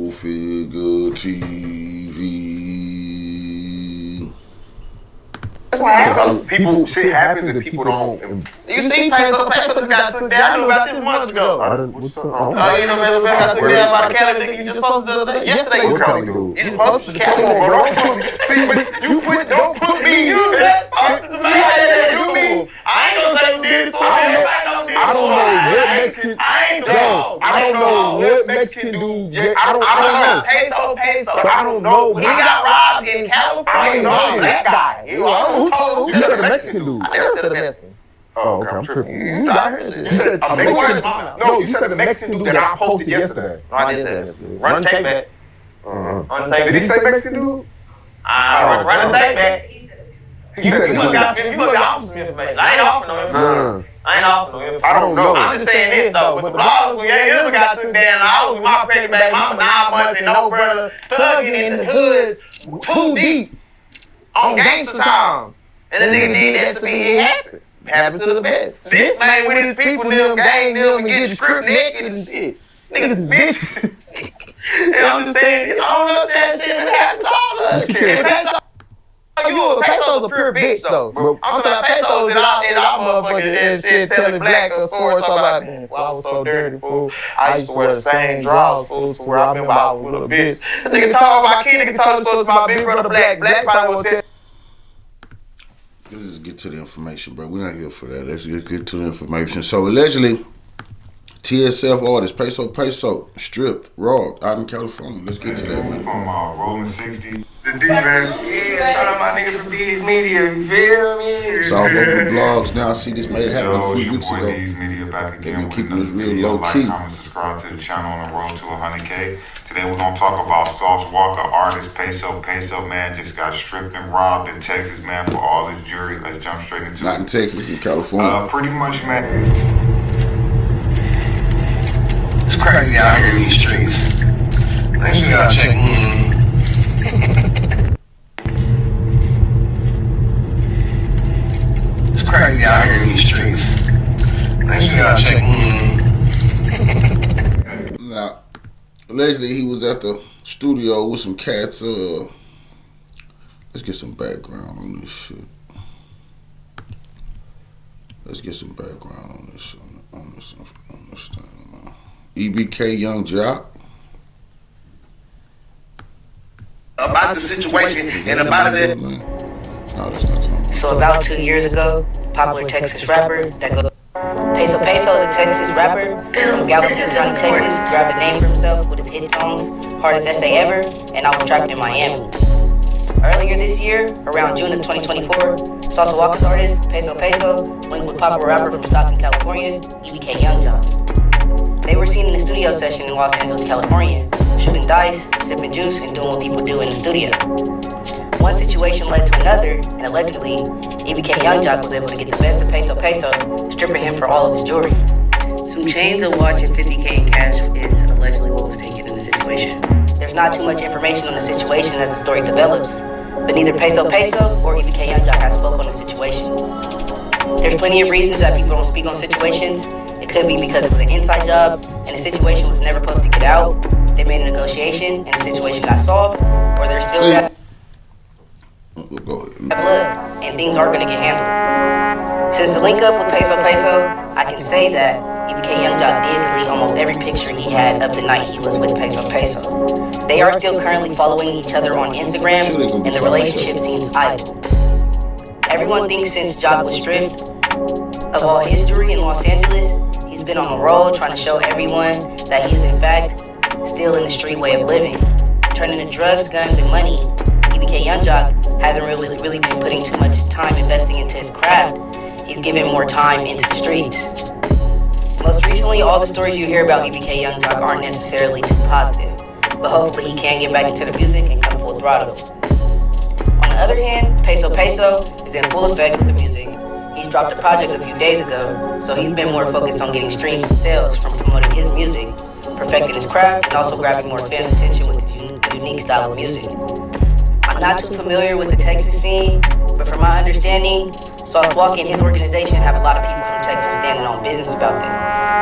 Full Figure TV. That's what happens. People, shit happens and people don't. You see, Peso got took down. I knew about this months ago. Oh, you know, Peso got took down by the Cali nigga you just posted the other day. Yesterday, you probably do. You just posted the Cali one, bro. See, but don't put me in that. Posted the man that do me. I ain't gonna say who did it to me. Everybody know this. I don't know what Mexican. I don't know what Mexican dude. I don't know. Peso. But I don't know. He got robbed in California. That guy. Who told him? You said a Mexican dude. I never said a Mexican. Oh, okay, I'm tripping. You said a Mexican. No, you said the Mexican dude that I posted yesterday. No, I didn't say that. Run the tape back. Did he say Mexican dude? Run the tape back. You must offer some information. I ain't offering no information. I don't know. I'm just saying this though. With the vlogs, when years got took down, I was with my pregnant baby mama 9 months and no brother thugging in the hoods too deep on gangster time. And the nigga did that to me, it happened. Happened to the best. This man with his people, them, gang them, and get script naked and shit. Niggas is bitches. And I'm just saying, I don't understand shit, but it happens to all of us. Peso's a pure bitch though. I'm talking about Peso's in our motherfucking and shit, telling black stories, talking about, well, I was so dirty, fool. I used to wear the same drawers, fool, so where I remember I was with a bitch. This nigga told my kid, nigga told the stories about my big brother Black. Black probably was telling. Let's just get to the information, bro. We're not here for that. Let's just get to the information. So allegedly, TSF artist Peso stripped, robbed out in California. Let's get to that, man. From Rolling 60. The D, man. Yeah, shout out my nigga from D's Media, you feel me? It's all over the blogs now. I see this made it happen a few weeks ago. D's Media back again. They've been keeping this real video. low Like, key. comment, subscribe to the channel on the road to 100K. Today we're gonna talk about Sauce Walka artist Peso. Peso, man, just got stripped and robbed in Texas, man, for all his jewelry. Let's jump straight into it. Not in Texas, in California. Pretty much, man. It's crazy out here in these streets. Make sure y'all check. It's crazy out here in these streets. Make sure y'all check. Now, allegedly he was at the studio with some cats. Let's get some background on this shit. Let's get some background on this thing, man. EBK Young Jock. About the situation and about it. No, that's not talking. So about 2 years ago, popular Texas rapper that goes Peso is a Texas rapper from Galveston County, Texas, who grabbed a name for himself with his hit songs, Hardest Essay Ever, and I Was Trapped in Miami. Earlier this year, around June of 2024, Salsa Walka's artist, Peso, linked with popular rapper from Stockton, California, EBK Young Jock. They were seen in a studio session in Los Angeles, California, shooting dice, sipping juice, and doing what people do in the studio. One situation led to another, and allegedly, EBK Young Jock was able to get the best of Peso, stripping him for all of his jewelry. Some chains, a watch, and $50K in cash is allegedly what was taken in the situation. There's not too much information on the situation as the story develops, but neither Peso or EBK Young Jock has spoke on the situation. There's plenty of reasons that people don't speak on situations. It could be because it was an inside job, and the situation was never supposed to get out. They made a negotiation, and the situation got solved, or there's still blood, and things are gonna get handled. Since the link up with Peso, I can say that EBK Young Jock did delete almost every picture he had of the night he was with Peso. They are still currently following each other on Instagram, and the relationship seems idle. Everyone thinks since Jock was stripped of all his jewelry in Los Angeles, he's been on the road trying to show everyone that he is in fact still in the street way of living. Turning to drugs, guns, and money, EBK Young Jock hasn't really been putting too much time investing into his craft. He's giving more time into the streets. Most recently, all the stories you hear about EBK Young Jock aren't necessarily too positive, but hopefully he can get back into the music and come full throttle. On the other hand, Peso is in full effect with the music. He's dropped a project a few days ago, so he's been more focused on getting streams and sales from promoting his music, perfecting his craft, and also grabbing more fans' attention with his unique style of music. I'm not too familiar with the Texas scene, but from my understanding, Sauce Walka and his organization have a lot of people from Texas standing on business about them.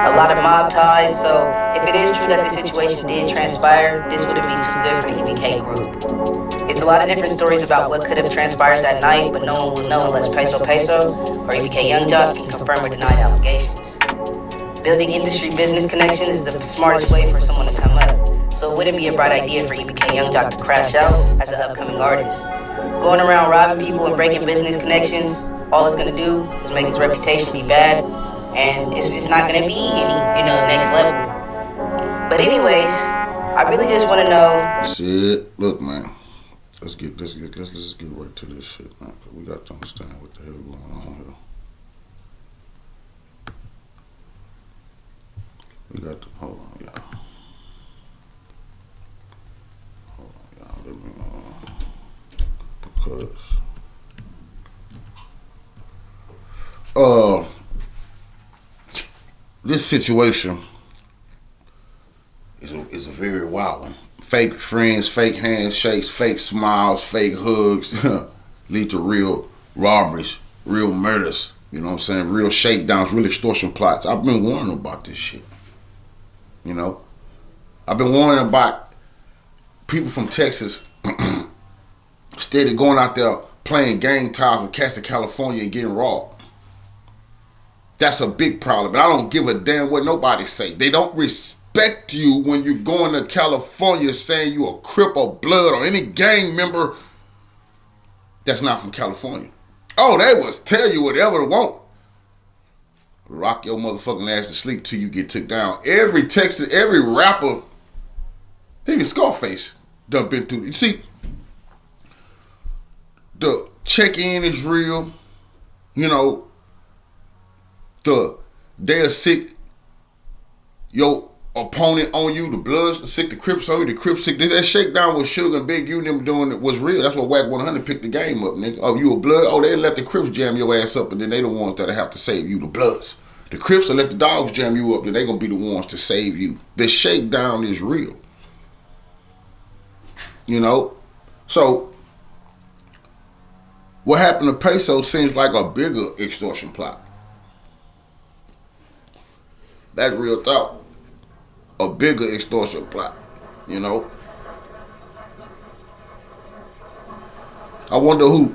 A lot of mob ties, so if it is true that the situation did transpire, this wouldn't be too good for the EBK group. It's a lot of different stories about what could have transpired that night, but no one will know unless Peso or EBK Young Jock can confirm or deny the allegations. Building industry business connections is the smartest way for someone to come up, so it wouldn't be a bright idea for EBK Young Jock to crash out as an upcoming artist. Going around robbing people and breaking business connections, all it's gonna do is make his reputation be bad, and it's not gonna be any, next level. But anyways, I really just want to know. Shit, look, man. Let's just get right to this shit, man. Cause we got to understand what the hell going on here. We got to hold on, y'all. Let me because this situation is a very wild one. Fake friends, fake handshakes, fake smiles, fake hugs lead to real robberies, real murders. You know what I'm saying? Real shakedowns, real extortion plots. I've been warning about this shit. You know? I've been warning about people from Texas steady going out there playing gang ties with cats in California and getting robbed. That's a big problem. And I don't give a damn what nobody say. They don't respect you when you're going to California saying you a Crip or Blood or any gang member that's not from California. Oh, they was tell you whatever they want. Rock your motherfucking ass to sleep till you get took down. Every Texas, every rapper, even Scarface done been through. You see, the check-in is real. You know, they'll sick your opponent on you, the Bloods sick the Crips on you, the Crips sick. That shakedown with Sugar and Big U and them doing it was real. That's what Wack 100 picked the game up, nigga. Oh, you a Blood? Oh, they let the Crips jam your ass up, and then they the ones that have to save you, the Bloods. The Crips will let the Dogs jam you up, then they gonna be the ones to save you. The shakedown is real. You know? So, what happened to Peso seems like a bigger extortion plot. That's real talk. A bigger extortion plot, you know. I wonder who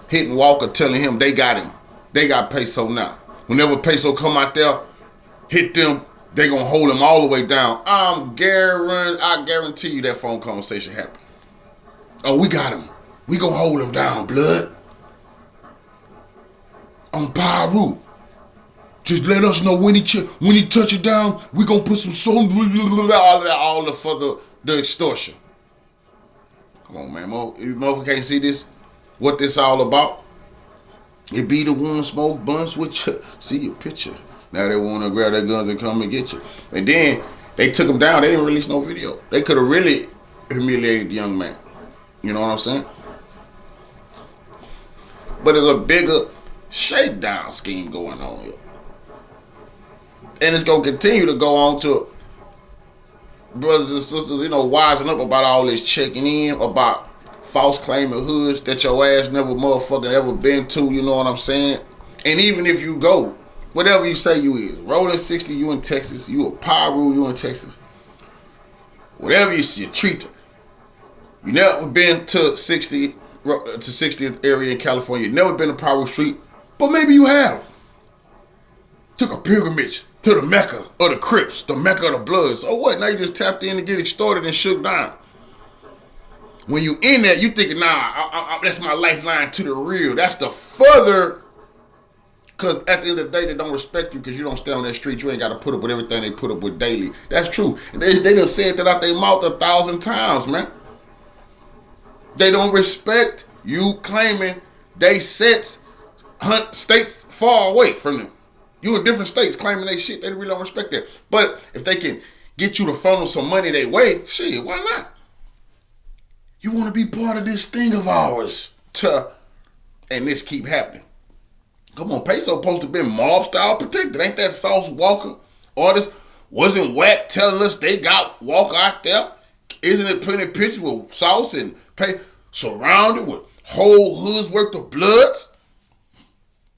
hitting Walka telling him they got him. They got Peso now. Whenever Peso come out there, hit them, they gonna hold him all the way down. I guarantee you that phone conversation happened. Oh, we got him. We gonna hold him down, Blood. On Pyru. Just let us know when he touch it down, we gonna put some soul, all for the extortion. Come on, man. You motherfucker can't see this? What this all about? It be the one smoke blunts with you. See your picture. Now they want to grab their guns and come and get you. And then they took him down. They didn't release no video. They could have really humiliated the young man. You know what I'm saying? But there's a bigger shakedown scheme going on here. And it's going to continue to go on to brothers and sisters, wising up about all this checking in, about false claiming hoods that your ass never motherfucking ever been to, you know what I'm saying? And even if you go, whatever you say you is, rolling 60, you in Texas, you a Pyru, you in Texas. Whatever you see, treat. You never been to 60th area in California, you never been to Pyru Street, but maybe you have. Took a pilgrimage to the Mecca of the Crips, the Mecca of the Bloods. So what? Now you just tapped in to get extorted and shook down. When you in there, you thinking, nah, that's my lifeline to the real. That's the further, because at the end of the day, they don't respect you because you don't stay on that street. You ain't got to put up with everything they put up with daily. That's true. And they done said that out their mouth 1,000 times, man. They don't respect you claiming they sets hunt states far away from them. You in different states claiming they shit, they really don't respect that. But if they can get you to funnel some money their way, shit, why not? You want to be part of this thing of ours. And this keep happening. Come on, Peso supposed to be mob style protected. Ain't that Sauce Walka artist? Wasn't Wack telling us they got Walka out there? Isn't it plenty of pictures with Sauce and Peso surrounded with whole hoods worth of bloods?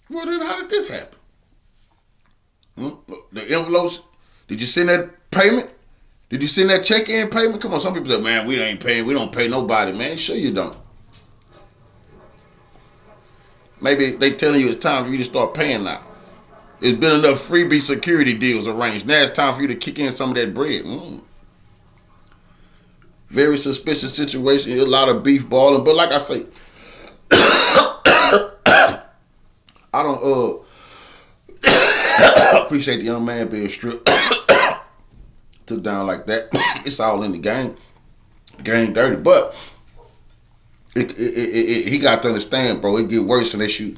Well, then how did this happen? The envelopes, did you send that payment? Did you send that check-in payment? Come on, some people say, man, we ain't paying. We don't pay nobody, man. Sure you don't. Maybe they telling you it's time for you to start paying now. There's been enough freebie security deals arranged. Now it's time for you to kick in some of that bread. Very suspicious situation. A lot of beef balling. But like I say, I don't appreciate the young man being stripped. Took down like that. It's all in the game. Game dirty. But he got to understand, bro, it get worse unless you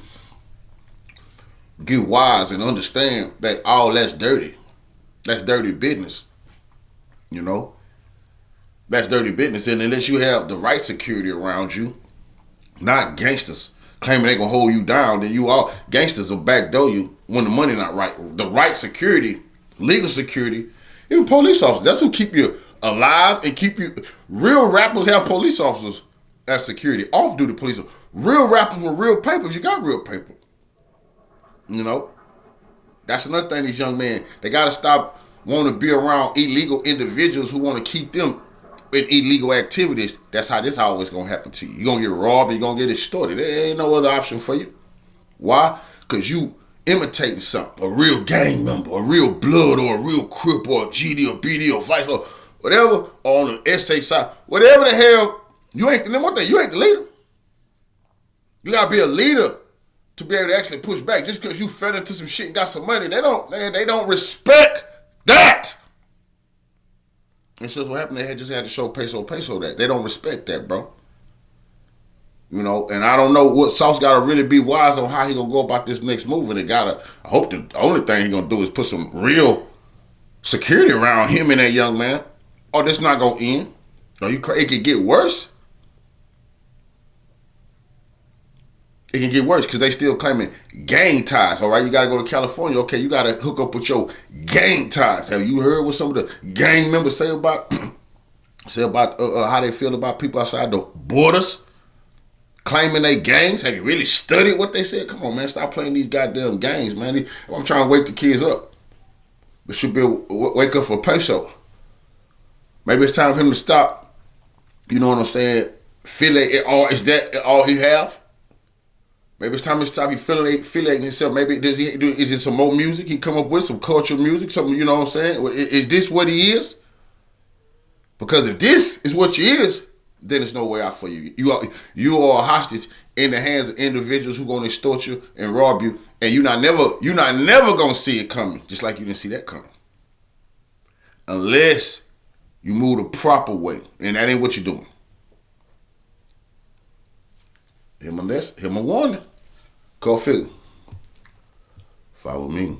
get wise and understand that all that's dirty. That's dirty business. You know? That's dirty business. And unless you have the right security around you, not gangsters claiming they gonna hold you down, then you all gangsters will backdoor you when the money not right. The right security, legal security, even police officers, that's who keep you alive and keep you. Real rappers have police officers as security, off-duty police. Real rappers with real papers, you got real paper. You know? That's another thing, these young men, they gotta stop wanting to be around illegal individuals who want to keep them in illegal activities. That's how this always gonna happen to you. You're gonna get robbed and you're gonna get extorted. There ain't no other option for you. Why? Because you imitating something. A real gang member, a real blood, or a real Crip, or a GD, or BD, or Vice, or whatever, or on the SA side. Whatever the hell, you ain't the one thing, you ain't the leader. You gotta be a leader to be able to actually push back. Just because you fell into some shit and got some money, they don't respect that. It's just what happened. They just had to show Peso that. They don't respect that, bro. You know, and I don't know what Sauce got to really be wise on how he going to go about this next move. And I hope the only thing he going to do is put some real security around him and that young man. Or this not going to end. Or it could get worse. It can get worse because they still claiming gang ties. All right, you got to go to California. Okay, you got to hook up with your gang ties. Have you heard what some of the gang members say about how they feel about people outside the borders claiming they gangs? Have you really studied what they said? Come on, man, stop playing these goddamn games, man. I'm trying to wake the kids up. It should be wake up for Peso. Maybe it's time for him to stop. You know what I'm saying? Is that all he have? Maybe it's time to stop affiliating himself. Maybe is it some more music he come up with, some cultural music, something, you know what I'm saying? Is this what he is? Because if this is what you is, then there's no way out for you. You are a hostage in the hands of individuals who gonna extort you and rob you, and you're not never gonna see it coming, just like you didn't see that coming. Unless you move the proper way, and that ain't what you're doing. Him a warning. Call Philly. Follow me.